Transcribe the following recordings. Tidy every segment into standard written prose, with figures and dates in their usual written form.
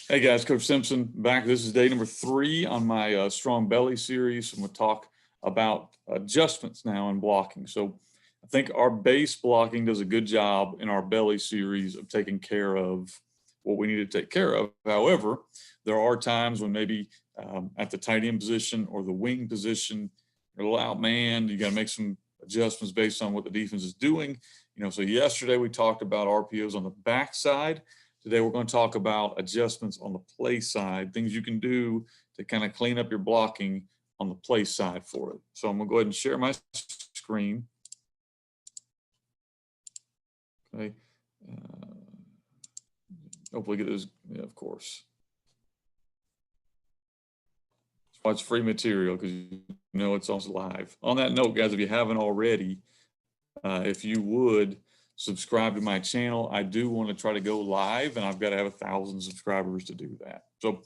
Hey guys, Coach Simpson back. This is day number 3 on my strong belly series. I'm going to talk about adjustments now in blocking. So I think our base blocking does a good job in our belly series of taking care of what we need to take care of. However, there are times when maybe at the tight end position or the wing position, you're a little outmanned. You got to make some adjustments based on what the defense is doing. So yesterday we talked about RPOs on the backside. Today, we're going to talk about adjustments on the play side, things you can do to kind of clean up your blocking on the play side for it. So I'm going to go ahead and share my screen. Okay. Hopefully get those, yeah, of course. That's why it's free material, because you know it's also live. On that note, guys, if you haven't already, if you would, subscribe to my channel. I do want to try to go live, and I've got to have 1,000 subscribers to do that. So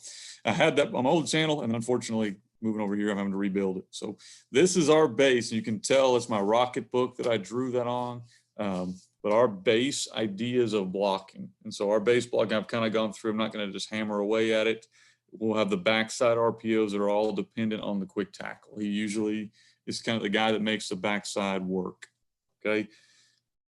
I had that on my old channel, and unfortunately, moving over here, I'm having to rebuild it. So this is our base. You can tell it's my rocket book that I drew that on, but our base ideas of blocking. And so our base blocking, I've kind of gone through. I'm not going to just hammer away at it. We'll have the backside RPOs that are all dependent on the quick tackle. He usually is kind of the guy that makes the backside work. Okay.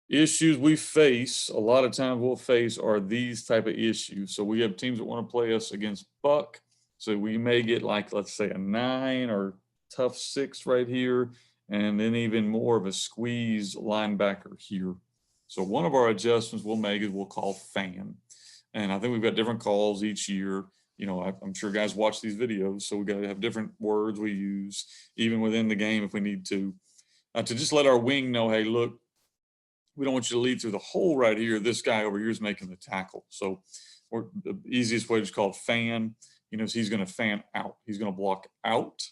Issues we face, a lot of times we'll face, are these type of issues. So we have teams that want to play us against buck. So we may get like, let's say, a 9 or tough 6 right here, and then even more of a squeeze linebacker here. So one of our adjustments we'll make is we'll call fan. And I think we've got different calls each year. I'm sure guys watch these videos, so we got to have different words we use, even within the game if we need to just let our wing know, hey, look, we don't want you to lead through the hole right here. This guy over here is making the tackle. So the easiest way is called fan. He's going to fan out. He's going to block out.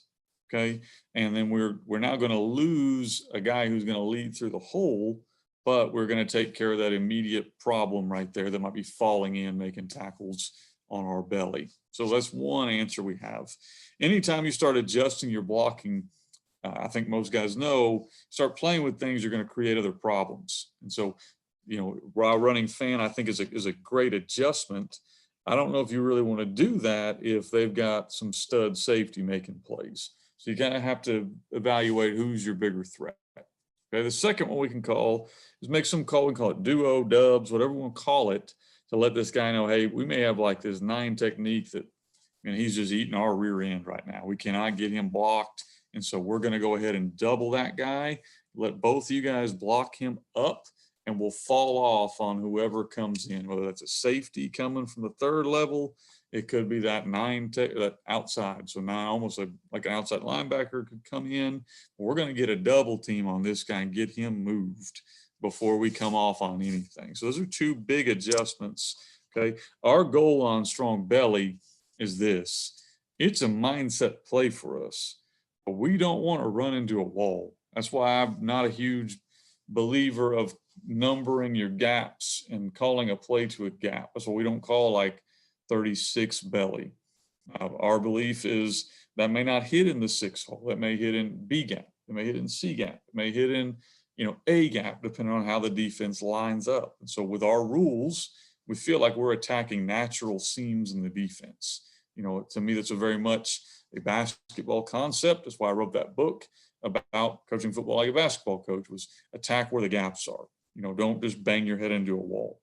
Okay. And then we're now going to lose a guy who's going to lead through the hole, but we're going to take care of that immediate problem right there that might be falling in, making tackles on our belly. So that's one answer we have. Anytime you start adjusting your blocking, I think most guys know, start playing with things, you're going to create other problems. And so, while running fan, I think is a great adjustment. I don't know if you really want to do that if they've got some stud safety making plays. So you kind of have to evaluate who's your bigger threat. Okay. The second one we can call is make some call. We can call it duo, dubs, whatever we want to call it, to let this guy know, hey, we may have like this 9 technique that, he's just eating our rear end right now. We cannot get him blocked. And so we're going to go ahead and double that guy, let both of you guys block him up, and we'll fall off on whoever comes in, whether that's a safety coming from the 3rd level. It could be that 9 that outside. So now almost like an outside linebacker could come in. We're going to get a double team on this guy and get him moved before we come off on anything. So those are 2 big adjustments. Okay. Our goal on strong belly is this. It's a mindset play for us. We don't want to run into a wall. That's why I'm not a huge believer of numbering your gaps and calling a play to a gap. That's what we don't call like 36 belly. Our belief is that may not hit in the 6 hole. That may hit in B gap. It may hit in C gap. It may hit in, A gap, depending on how the defense lines up. And so with our rules, we feel like we're attacking natural seams in the defense. To me, that's a very much a basketball concept. That's why I wrote that book about coaching football like a basketball coach, was attack where the gaps are. Don't just bang your head into a wall.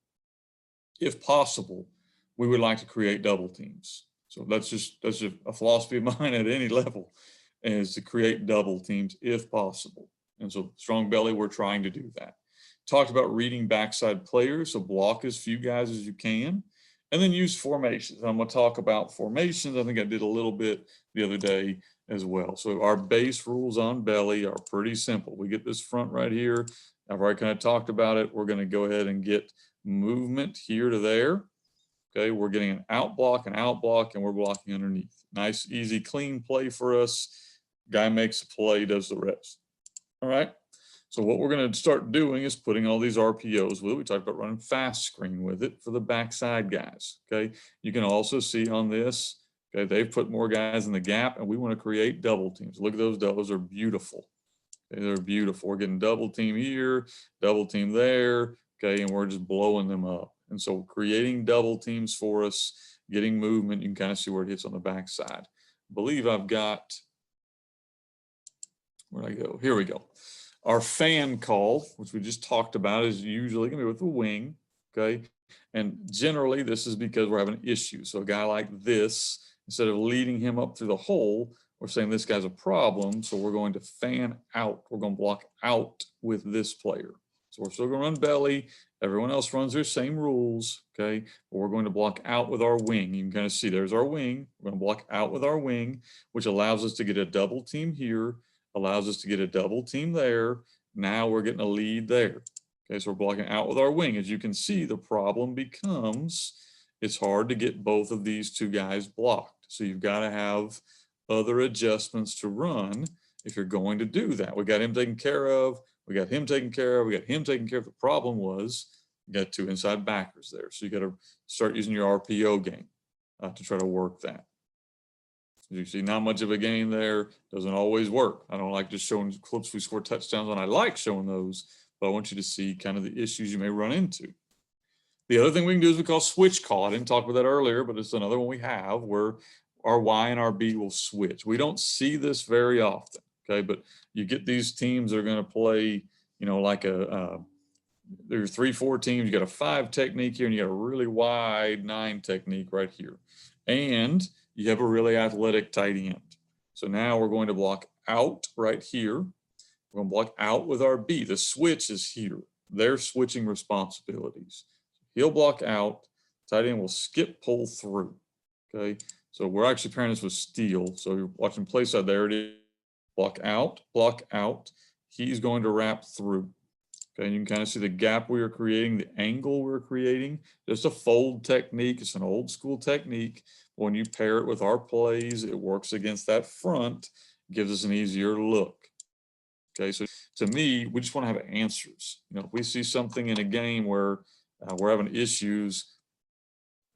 If possible, we would like to create double teams. So that's a philosophy of mine at any level, is to create double teams if possible. And so strong belly, we're trying to do that. Talked about reading backside players. So block as few guys as you can. And then use formations. I'm going to talk about formations. I think I did a little bit the other day as well. So our base rules on belly are pretty simple. We get this front right here. I've already kind of talked about it. We're going to go ahead and get movement here to there. Okay, we're getting an out block, and we're blocking underneath. Nice, easy, clean play for us. Guy makes a play, does the rest. All right. So what we're going to start doing is putting all these RPOs with it. We talked about running fast screen with it for the backside guys. Okay. You can also see on this, okay, they've put more guys in the gap, and we want to create double teams. Look at those. Those are beautiful. Okay, they're beautiful. We're getting double team here, double team there. Okay. And we're just blowing them up. And so creating double teams for us, getting movement, you can kind of see where it hits on the backside. I believe I've got, where'd I go? Here we go. Our fan call, which we just talked about, is usually going to be with the wing, okay? And generally, this is because we're having an issue. So a guy like this, instead of leading him up through the hole, we're saying this guy's a problem, so we're going to fan out. We're going to block out with this player. So we're still going to run belly. Everyone else runs their same rules, okay? But we're going to block out with our wing. You can kind of see there's our wing. We're going to block out with our wing, which allows us to get a double team here, allows us to get a double team there. Now we're getting a lead there. Okay, so we're blocking out with our wing. As you can see, the problem becomes it's hard to get both of these two guys blocked. So you've got to have other adjustments to run if you're going to do that. We got him taken care of. We got him taken care of. We got him taken care of. The problem was you got two inside backers there. So you got to start using your RPO game to try to work that. As you see, not much of a game there. Doesn't always work. I don't like just showing clips we score touchdowns on. I like showing those, but I want you to see kind of the issues you may run into. The other thing we can do is we call switch call. I didn't talk about that earlier, but it's another one we have where our Y and our B will switch. We don't see this very often, okay? But you get these teams that are going to play, you know, like there are 3-4 teams. You got a 5 technique here, and you got a really wide 9 technique right here. And you have a really athletic tight end. So now we're going to block out right here. We're going to block out with our B. The switch is here. They're switching responsibilities. He'll block out. Tight end will skip pull through. Okay. So we're actually pairing this with steal. So you're watching play side. There it is. Block out, block out. He's going to wrap through. Okay. And you can kind of see the gap we are creating, the angle we're creating. Just a fold technique. It's an old school technique. When you pair it with our plays, it works against that front, gives us an easier look. Okay, so to me, we just want to have answers. You know, if we see something in a game where we're having issues,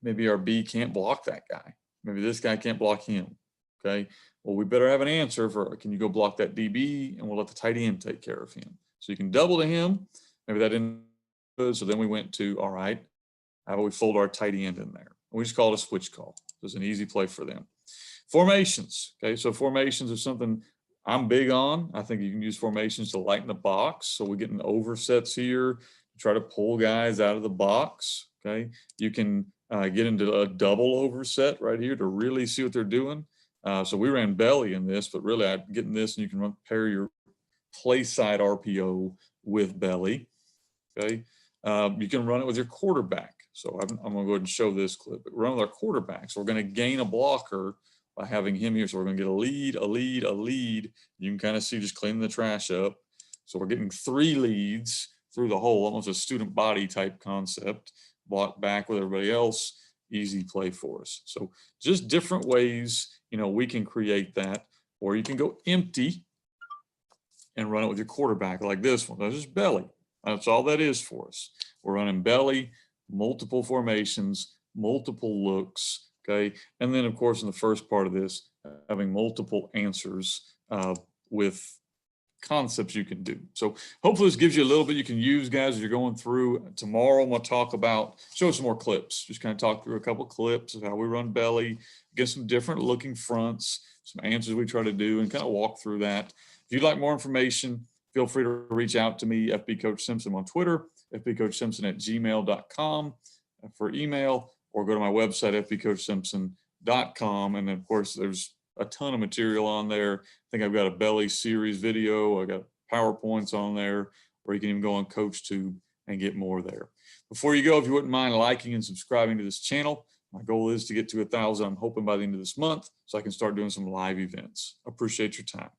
maybe our B can't block that guy. Maybe this guy can't block him. Okay, well, we better have an answer for, can you go block that DB, and we'll let the tight end take care of him. So you can double to him. Maybe that didn't good. So then we went to, all right, how about we fold our tight end in there? We just call it a switch call. It's an easy play for them. Formations. Okay, so formations are something I'm big on. I think you can use formations to lighten the box. So we're getting oversets here, try to pull guys out of the box. Okay, you can get into a double overset right here to really see what they're doing. So we ran belly in this, but really I'm getting this, and you can pair your play side RPO with belly. Okay, you can run it with your quarterback. So I'm going to go ahead and show this clip. But run with our quarterback. So we're going to gain a blocker by having him here. So we're going to get a lead, a lead, a lead. You can kind of see just cleaning the trash up. So we're getting 3 leads through the hole, almost a student body type concept. Block back with everybody else. Easy play for us. So just different ways, you know, we can create that. Or you can go empty and run it with your quarterback like this one. That's just belly. That's all that is for us. We're running belly, multiple formations, multiple looks, okay? And then, of course, in the first part of this, having multiple answers with concepts you can do. So hopefully this gives you a little bit you can use, guys, as you're going through. Tomorrow, I'm going to talk about, show some more clips, just kind of talk through a couple of clips of how we run belly, get some different looking fronts, some answers we try to do, and kind of walk through that. If you'd like more information, feel free to reach out to me, FB Coach Simpson on Twitter, fbcoachsimpson@gmail.com for email, or go to my website, fbcoachsimpson.com. And then, of course, there's a ton of material on there. I think I've got a belly series video. I got PowerPoints on there, or you can even go on CoachTube and get more there. Before you go, if you wouldn't mind liking and subscribing to this channel, my goal is to get to 1,000. I'm hoping by the end of this month, so I can start doing some live events. Appreciate your time.